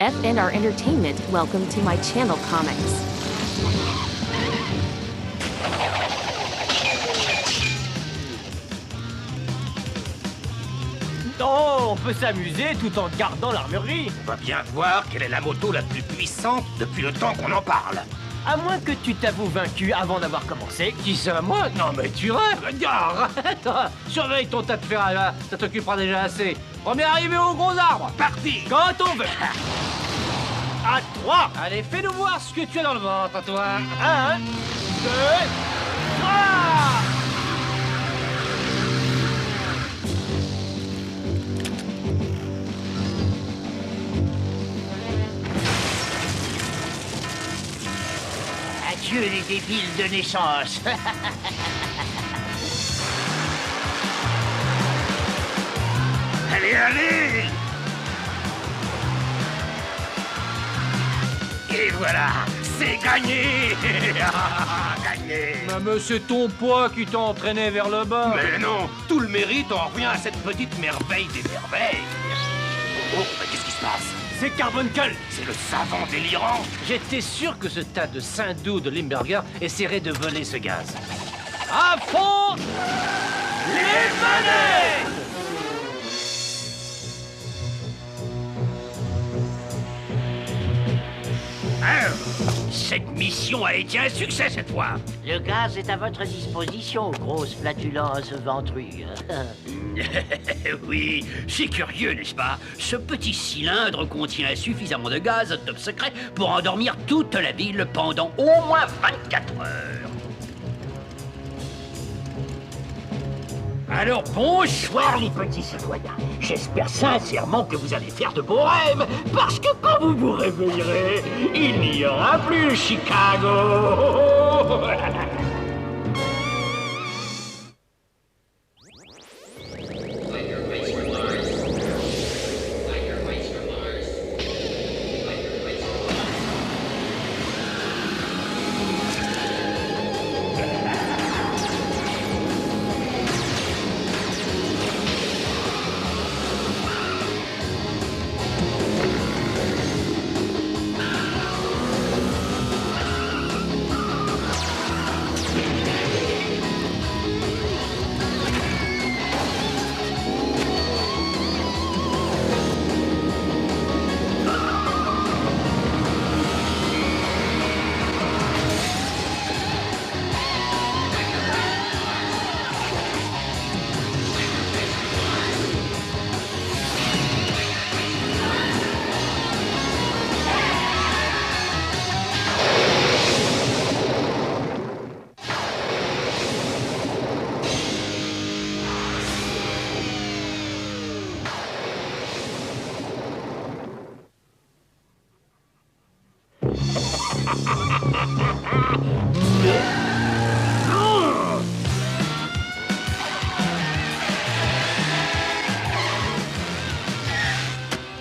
death and our entertainment, welcome to my channel Comics. Oh, on peut s'amuser tout en gardant l'armurerie. On va bien voir quelle est la moto la plus puissante depuis le temps qu'on en parle. À moins que tu t'avoues vaincu avant d'avoir commencé. Qui ça, moi? Non mais tu rêves. Arrête. Surveille ton tas de ferraille, ça t'occupera déjà assez. Premier arrivé au gros arbre. Parti. Quand on veut. À 3. Allez, fais-nous voir ce que tu as dans le ventre, toi. 1, 2, 3. Adieu les débiles de naissance. Allez, allez. Et voilà, c'est gagné. Gagné. Mais c'est ton poids qui t'a entraîné vers le bas. Mais non, tout le mérite en revient à cette petite merveille des merveilles. Oh, mais qu'est-ce qui se passe? C'est Carbuncle. C'est le savant délirant. J'étais sûr que ce tas de Saint-Doux de Limburger essaierait de voler ce gaz. À fond Les manettes. Cette mission a été un succès cette fois. Le gaz est à votre disposition, grosse flatulence ventrue. Oui, c'est curieux, n'est-ce pas? Ce petit cylindre contient suffisamment de gaz top secret pour endormir toute la ville pendant au moins 24 heures. Alors bonsoir les petits citoyens. J'espère sincèrement que vous allez faire de beaux rêves, parce que quand vous vous réveillerez, il n'y aura plus Chicago.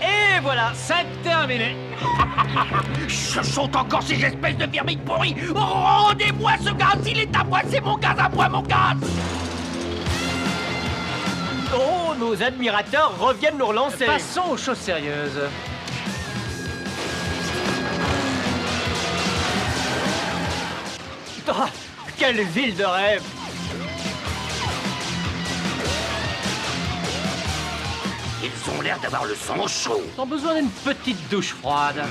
Et voilà, c'est terminé. Ce sont encore ces espèces de vermines pourries. Rendez-moi ce gaz, il est à moi, c'est mon gaz à moi, mon gaz. Oh, nos admirateurs reviennent nous relancer. Passons aux choses sérieuses. Oh, quelle ville de rêve. Ils ont l'air d'avoir le sang chaud. Ils ont besoin d'une petite douche froide.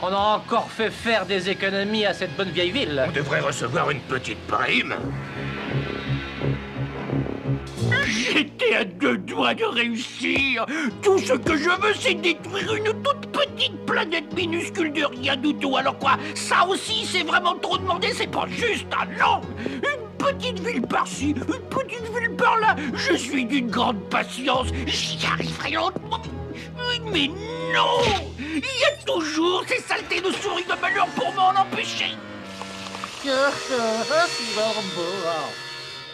On a encore fait faire des économies à cette bonne vieille ville. On devrait recevoir une petite prime. J'étais à 2 doigts de réussir. Tout ce que je veux, c'est détruire une toute petite planète minuscule de rien du tout. Alors quoi? Ça aussi, c'est vraiment trop demandé. C'est pas juste, ah non. Une petite ville par-ci, une petite ville par-là. Je suis d'une grande patience. J'y arriverai lentement. Mais non! Il y a toujours ces saletés de souris de malheur pour m'en empêcher.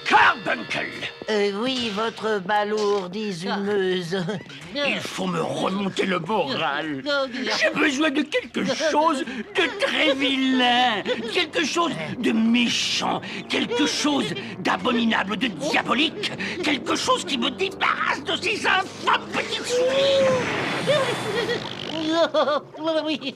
Carbuncle! Oui, votre balourdise humeuse. Il faut me remonter le moral. J'ai besoin de quelque chose de très vilain, quelque chose de méchant, quelque chose d'abominable, de diabolique, quelque chose qui me débarrasse de ces infâmes petites souris. Oui,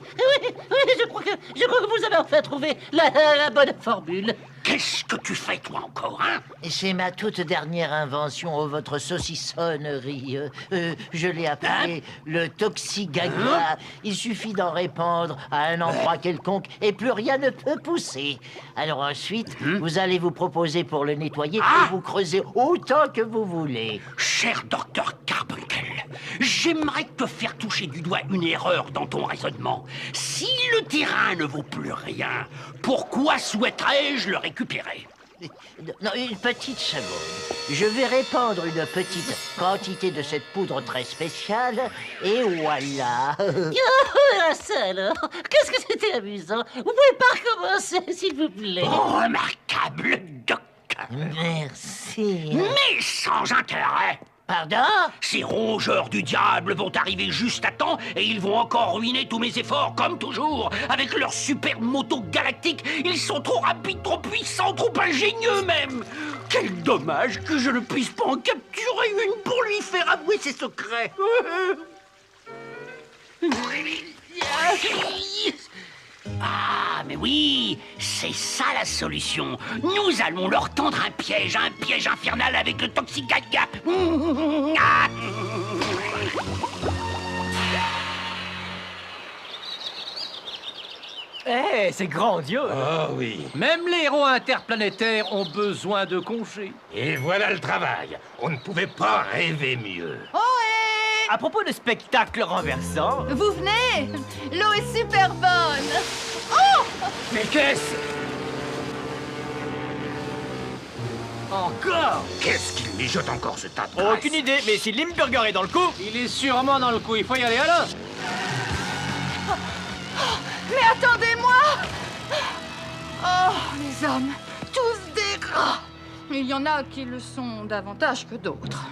je crois que vous avez enfin trouvé la bonne formule. Qu'est-ce que tu fais, toi, encore, hein? C'est ma toute dernière invention, votre saucissonnerie. Je l'ai appelé le Toxigaga. Il suffit d'en répandre à un endroit quelconque et plus rien ne peut pousser. Alors ensuite, vous allez vous proposer pour le nettoyer et vous creuser autant que vous voulez. Cher docteur Carbuncle, j'aimerais te faire toucher du doigt une erreur dans ton raisonnement. Si le terrain ne vaut plus rien, pourquoi souhaiterais-je le récupérer? Non, une petite seconde. Je vais répandre une petite quantité de cette poudre très spéciale, et voilà. Ça alors, qu'est-ce que c'était amusant. Vous pouvez pas recommencer, s'il vous plaît. Remarquable, Doc. Merci. Mais sans intérêt. Pardon? Ces rongeurs du diable vont arriver juste à temps et ils vont encore ruiner tous mes efforts, comme toujours. Avec leur super moto galactique, ils sont trop rapides, trop puissants, trop ingénieux même. Quel dommage que je ne puisse pas en capturer une pour lui faire avouer ses secrets. Ah, mais oui, c'est ça la solution. Nous allons leur tendre un piège infernal avec le Toxigaga. Eh, c'est grandiose. Oh oui. Même les héros interplanétaires ont besoin de congés. Et voilà le travail. On ne pouvait pas rêver mieux. À propos de spectacle renversant... Vous venez? L'eau est super bonne. Oh! Mais qu'est-ce... Encore? Qu'est-ce qu'il mijote encore ce tas de graisse? Aucune idée, mais si Limburger est dans le coup... Il est sûrement dans le coup, il faut y aller alors. Mais attendez-moi! Oh, les hommes, tous des gras. Il y en a qui le sont davantage que d'autres.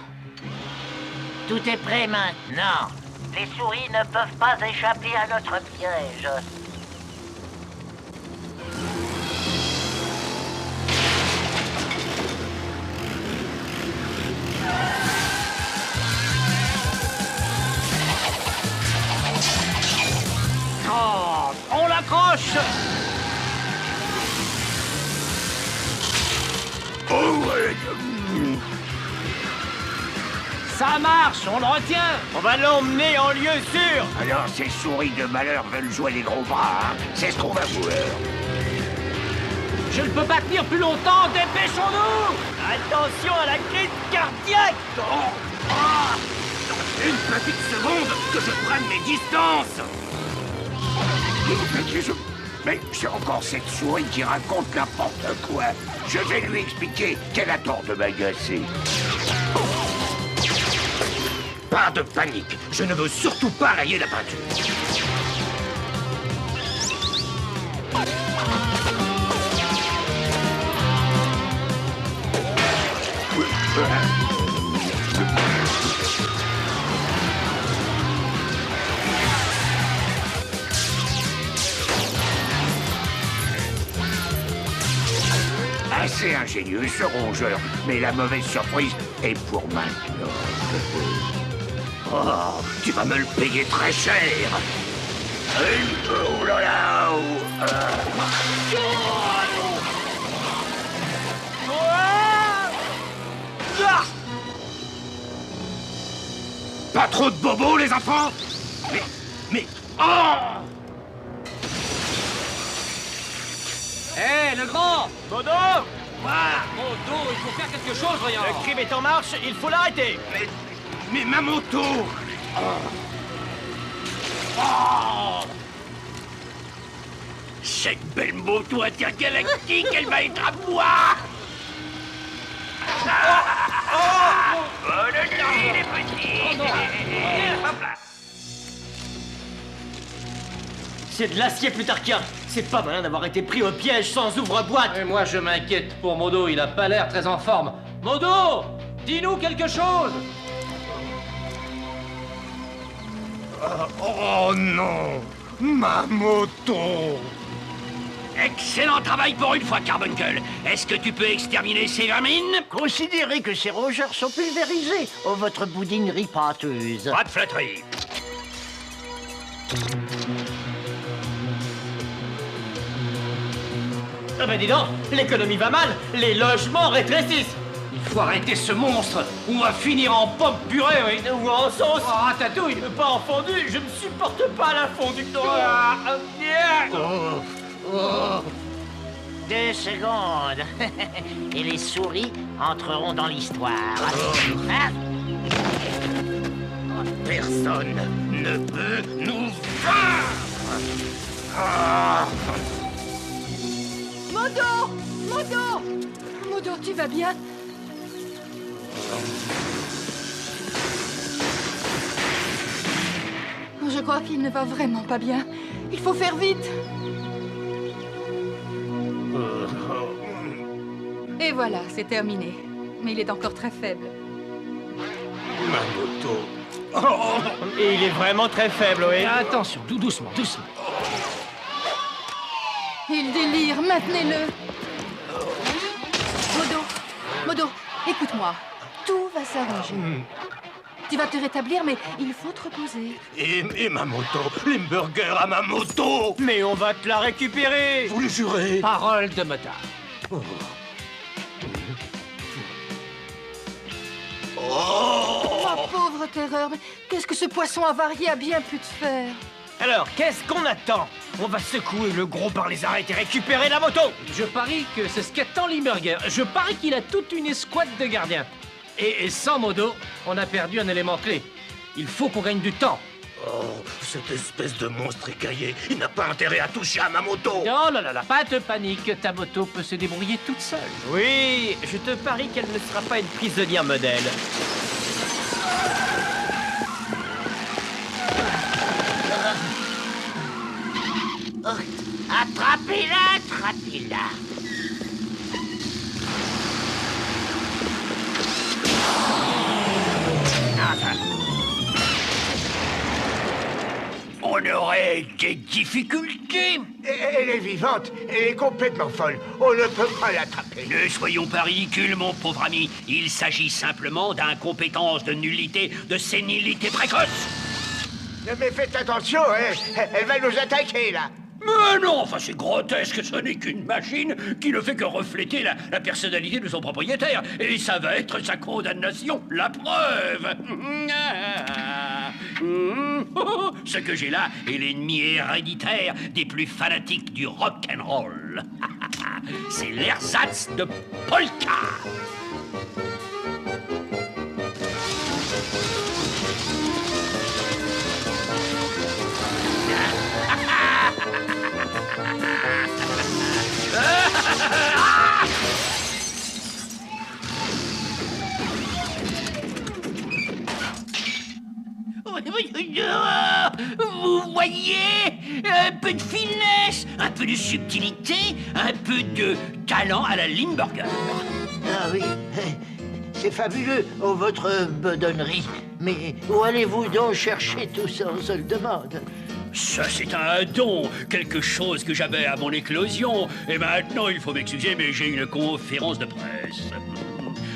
Tout est prêt maintenant. Les souris ne peuvent pas échapper à notre piège. Oh, on l'accroche. Ça marche, on le retient. On va l'emmener en lieu sûr. Alors ces souris de malheur veulent jouer les gros bras, hein? C'est ce qu'on va vouloir. Je ne peux pas tenir plus longtemps, dépêchons-nous. Attention à la crise cardiaque. Une petite seconde que je prenne mes distances. Mais c'est encore cette souris qui raconte n'importe quoi. Je vais lui expliquer qu'elle a tort de m'agacer. Pas de panique. Je ne veux surtout pas rayer la peinture. Assez ingénieux ce rongeur, mais la mauvaise surprise est pour maintenant. Oh, tu vas me le payer très cher. Oh là là, Pas trop de bobos, les enfants. Mais... Oh! Hé, le grand. Modo, Modo, il faut faire quelque chose, voyons. le crime est en marche, il faut l'arrêter. Mais ma moto! cette belle moto intergalactique, elle va être à moi. Bonne nuit, les petits. C'est de l'acier plutarchien. C'est pas malin d'avoir été pris au piège sans ouvre-boîte. Et moi, je m'inquiète pour Modo, il a pas l'air très en forme. Modo, dis-nous quelque chose. Oh non! Ma moto! Excellent travail pour une fois, Carbuncle. Est-ce que tu peux exterminer ces vermines? Considérez que ces rongeurs sont pulvérisés, ô votre boudinerie pâteuse. Pas de flatterie. Ah ben dis donc, l'économie va mal, les logements rétrécissent. Il faut arrêter ce monstre. On va finir en pomme purée, oui, ou en sauce. Oh, ratatouille. Pas en fondu, je ne supporte pas la fondue. Ah, yeah. 2 secondes. Et les souris entreront dans l'histoire. Hein? Personne ne peut nous vaincre! Ah. Modo! Modo! Modo, tu vas bien? Je crois qu'il ne va vraiment pas bien. Il faut faire vite. Et voilà, c'est terminé. Mais il est encore très faible. Ma moto. Et il est vraiment très faible, oui. Attention, doucement, doucement. Il délire, maintenez-le. Modo, écoute-moi. Tout va s'arranger. Tu vas te rétablir, mais il faut te reposer. Et ma moto? Limburger à ma moto! Mais on va te la récupérer. Vous le jurez? Parole de motard. Oh, pauvre terreur, mais qu'est-ce que ce poisson avarié a bien pu te faire? Alors, qu'est-ce qu'on attend? On va secouer le gros par les arêtes et récupérer la moto. Je parie que c'est ce qu'attend Limburger. Je parie qu'il a toute une escouade de gardiens. Et sans Modo, on a perdu un élément clé. Il faut qu'on gagne du temps. Oh, cette espèce de monstre écaillé, il n'a pas intérêt à toucher à ma moto! Oh là là là, pas de panique, ta moto peut se débrouiller toute seule. Oui, je te parie qu'elle ne sera pas une prisonnière modèle. Oh, attrapez-la, attrapez-la. On aurait des difficultés. Elle est vivante, elle est complètement folle. On ne peut pas l'attraper. Ne soyons pas ridicules, mon pauvre ami. Il s'agit simplement d'incompétence, de nullité, de sénilité précoce. Mais faites attention, hein. Elle va nous attaquer, là. Mais non, enfin c'est grotesque, ce n'est qu'une machine qui ne fait que refléter la personnalité de son propriétaire. Et ça va être sa condamnation, la preuve. Ce que j'ai là est l'ennemi héréditaire des plus fanatiques du rock'n'roll. C'est l'ersatz de Polka. Vous voyez? Un peu de finesse, un peu de subtilité, un peu de talent à la Limburger. Ah oui, c'est fabuleux, oh, votre bedonnerie. Mais où allez-vous donc chercher tout ça, on se le demande? Ça, c'est un don, quelque chose que j'avais à mon éclosion. Et maintenant, il faut m'excuser, mais j'ai une conférence de presse.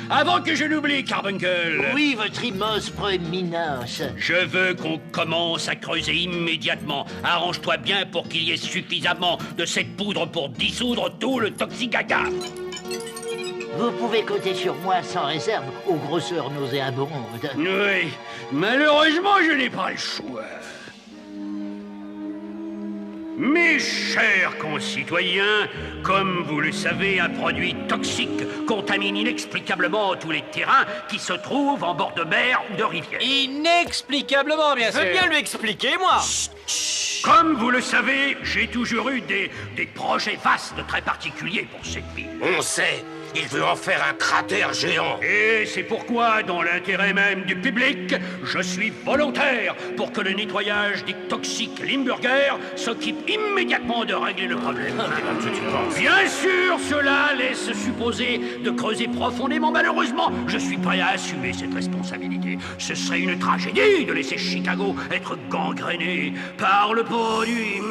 Avant que je n'oublie, Carbuncle. Oui, votre immense prééminence. Je veux qu'on commence à creuser immédiatement. Arrange-toi bien pour qu'il y ait suffisamment de cette poudre pour dissoudre tout le toxigaga. Vous pouvez compter sur moi sans réserve aux grosseurs nauséabondes. Oui, malheureusement, je n'ai pas le choix. Mes chers concitoyens, comme vous le savez, un produit toxique contamine inexplicablement tous les terrains qui se trouvent en bord de mer ou de rivière. Inexplicablement, bien sûr. Je veux bien lui expliquer, moi. Comme vous le savez, j'ai toujours eu des projets vastes très particuliers pour cette ville. On sait, Il veut en faire un cratère géant. Et c'est pourquoi, dans l'intérêt même du public, je suis volontaire pour que le nettoyage des toxiques Limburger s'occupe immédiatement de régler le problème. Bien sûr, cela laisse supposer de creuser profondément. Malheureusement, je suis prêt à assumer cette responsabilité. Ce serait une tragédie de laisser Chicago être gangréné par le produit.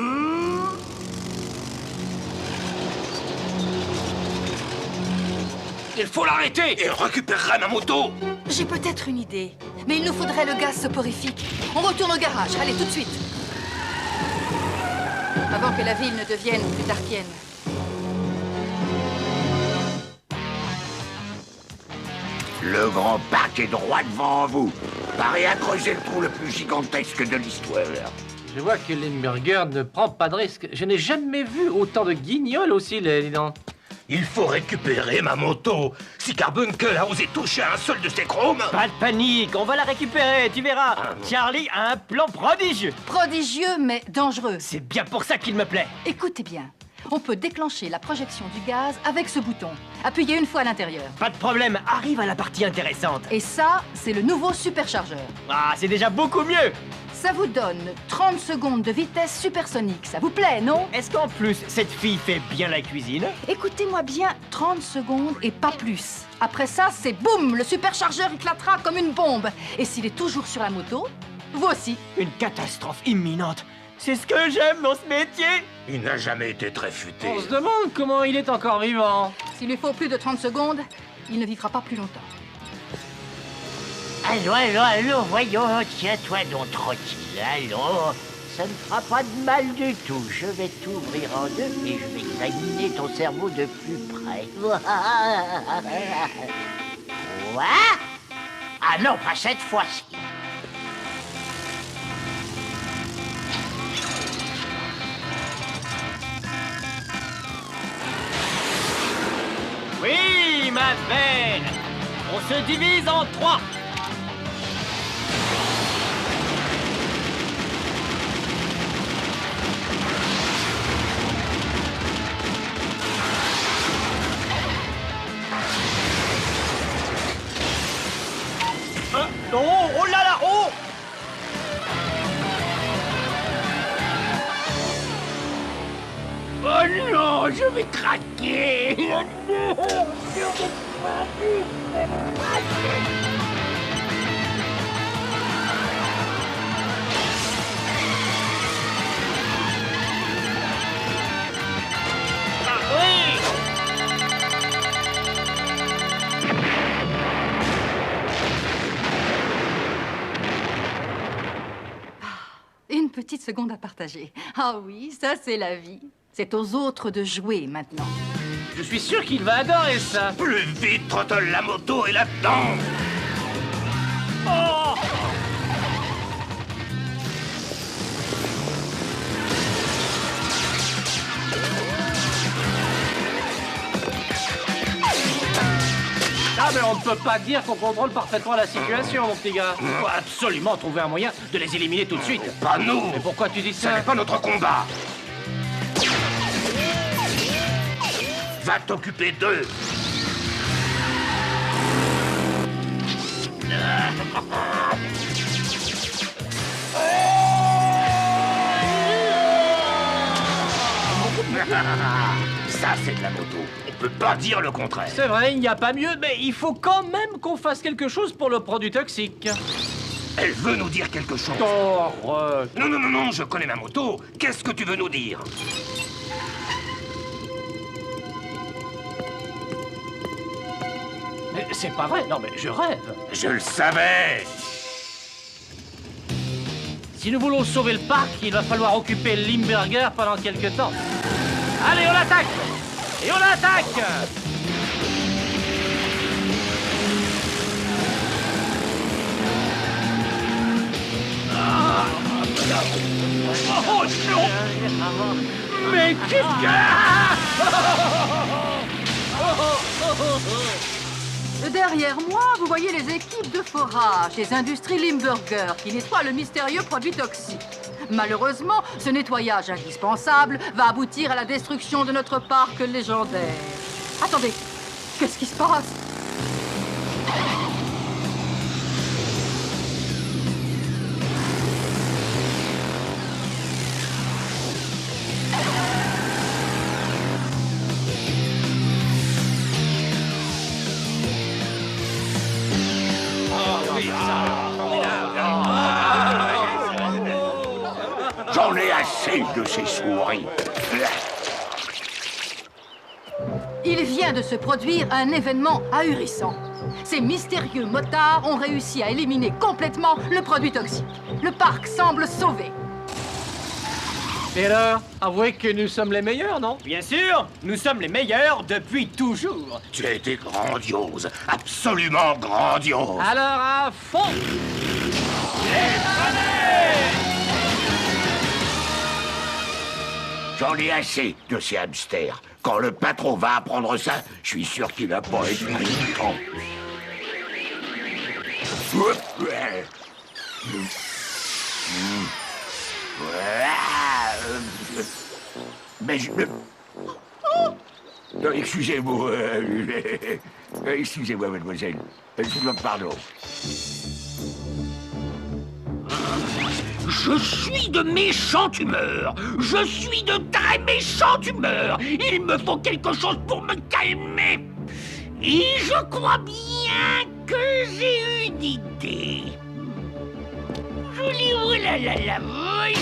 Il faut l'arrêter et on récupérera ma moto. J'ai peut-être une idée, mais il nous faudrait le gaz soporifique. On retourne au garage, allez, tout de suite. Avant que la ville ne devienne plus darkienne. Le grand parc est droit devant vous. Paré à creuser le trou le plus gigantesque de l'histoire. Je vois que Limburger ne prend pas de risque. Je n'ai jamais vu autant de guignols aussi, les dents. Il faut récupérer ma moto. Si Carbuncle a osé toucher à un seul de ses chromes... Pas de panique, on va la récupérer, tu verras. Charlie a un plan prodigieux. Prodigieux, mais dangereux. C'est bien pour ça qu'il me plaît. Écoutez bien, on peut déclencher la projection du gaz avec ce bouton. Appuyez une fois à l'intérieur. Pas de problème, arrive à la partie intéressante. Et ça, c'est le nouveau superchargeur. Ah, c'est déjà beaucoup mieux. Ça vous donne 30 secondes de vitesse supersonique. Ça vous plaît, non? Est-ce qu'en plus, cette fille fait bien la cuisine? Écoutez-moi bien, 30 secondes et pas plus. Après ça, c'est boum, le superchargeur éclatera comme une bombe. Et s'il est toujours sur la moto, vous aussi. Une catastrophe imminente. C'est ce que j'aime dans ce métier. Il n'a jamais été très futé. On se demande comment il est encore vivant. S'il lui faut plus de 30 secondes, il ne vivra pas plus longtemps. Allons, voyons, tiens-toi donc tranquille, allons. Ça ne fera pas de mal du tout. Je vais t'ouvrir en deux et je vais examiner ton cerveau de plus près. Quoi? Ah non, pas cette fois-ci. Oui, ma belle. On se divise en 3. Oh là là, oh! Oh non, je vais craquer. Oh non, je vais craquer. Une petite seconde à partager. Ah oui, ça c'est la vie. C'est aux autres de jouer maintenant. Je suis sûr qu'il va adorer ça. Plus vite, Trottle, la moto est là-dedans. Oh! Ah, mais on ne peut pas dire qu'on contrôle parfaitement la situation, mon petit gars. Il faut absolument trouver un moyen de les éliminer tout de suite. Pas nous. Mais pourquoi tu dis Ce ça? n'est pas notre combat. Va t'occuper d'eux. Ça, c'est de la moto. On peut pas dire le contraire. C'est vrai, il n'y a pas mieux, mais il faut quand même qu'on fasse quelque chose pour le produit toxique. Elle veut nous dire quelque chose. Oh, Non, je connais ma moto. Qu'est-ce que tu veux nous dire? mais c'est pas vrai, non mais je rêve. Je le savais. Si nous voulons sauver le parc, il va falloir occuper Limburger pendant quelques temps. Allez, on l'attaque! Et on l'attaque! Oh non! Mais qu'est-ce que... Derrière moi, vous voyez les équipes de forage des industries Limburger qui nettoient le mystérieux produit toxique. Malheureusement, ce nettoyage indispensable va aboutir à la destruction de notre parc légendaire. Attendez, Qu'est-ce qui se passe? J'en ai assez de ces souris. Il vient de se produire un événement ahurissant. Ces mystérieux motards ont réussi à éliminer complètement le produit toxique. Le parc semble sauvé. Et alors, avouez que nous sommes les meilleurs, non? Bien sûr, nous sommes les meilleurs depuis toujours. Tu as été grandiose, absolument grandiose. Alors à fond! J'en ai assez de ces hamsters. Quand le patron va apprendre ça, je suis sûr qu'il va pas être content. Mais je... Non, excusez-moi. Excusez-moi, mademoiselle. Pardon. Je suis de méchante humeur. Je suis de très méchante humeur. Il me faut quelque chose pour me calmer. Et je crois bien que j'ai une idée. Joli, oh là là là, oui.